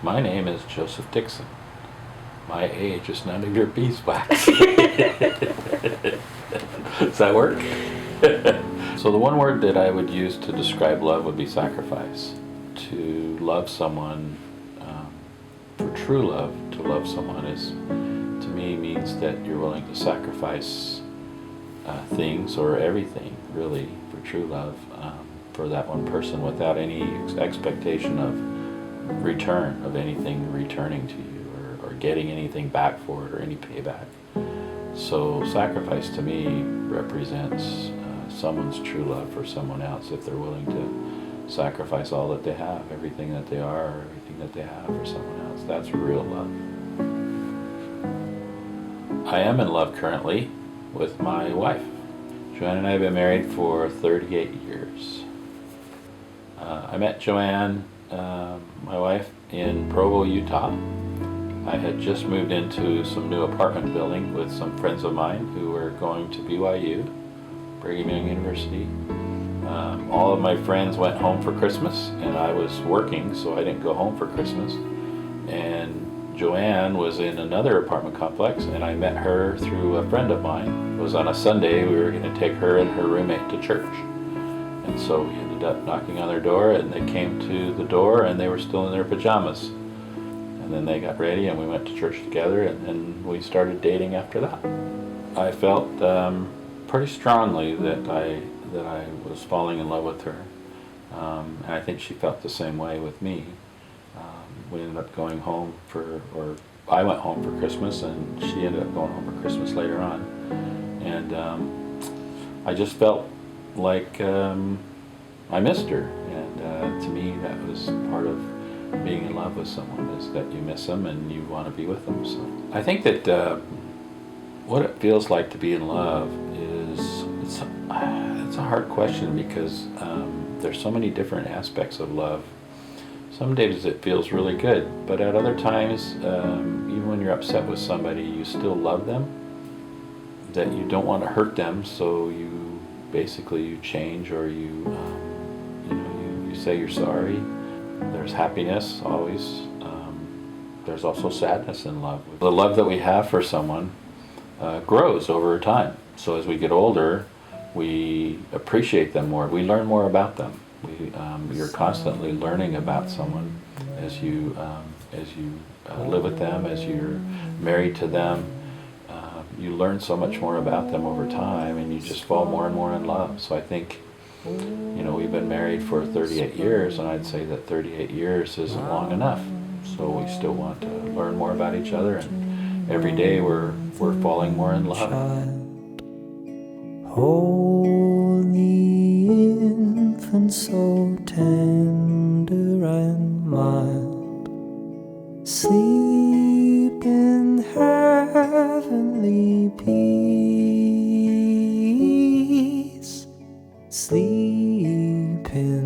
My name is Joseph Dixon. My age is none of your beeswax. Does that work? So the one word that I would use to describe love would be sacrifice. To love someone, for true love, to love someone is, to me, means that you're willing to sacrifice things or everything, really, for true love, for that one person without any expectation of return, of anything returning to you or getting anything back for it or any payback. So sacrifice to me represents someone's true love for someone else if they're willing to sacrifice all that they have, everything that they are, everything that they have for someone else. That's real love. I am in love currently with my wife. Joanne and I have been married for 38 years. I met Joanne, my wife, in Provo, Utah. I had just moved into some new apartment building with some friends of mine who were going to BYU, Brigham Young University. All of my friends went home for Christmas, and I was working, so I didn't go home for Christmas. And Joanne was in another apartment complex, and I met her through a friend of mine. It was on a Sunday. We were going to take her and her roommate to church. And so we ended up knocking on their door, and they came to the door, and they were still in their pajamas. And then they got ready, and we went to church together, and then we started dating after that. I felt pretty strongly that I was falling in love with her. And I think she felt the same way with me. We ended up going home or I went home for Christmas, and she ended up going home for Christmas later on. And I just felt like I missed her. And to me, that was part of being in love with someone, is that you miss them and you want to be with them. So I think that what it feels like to be in love is, it's a hard question because there's so many different aspects of love. Some days it feels really good, but at other times, even when you're upset with somebody, you still love them, that you don't want to hurt them, so you change, or you say you're sorry. There's happiness always. There's also sadness in love. The love that we have for someone grows over time. So as we get older, we appreciate them more. We learn more about them. You're constantly learning about someone as you live with them, as you're married to them. You learn so much more about them over time, and you just fall more and more in love. So I think, we've been married for 38 years, and I'd say that 38 years isn't long enough. So we still want to learn more about each other, and every day we're falling more in love. Hold the infant so tender and mild, sleep in heavenly peace, sleep in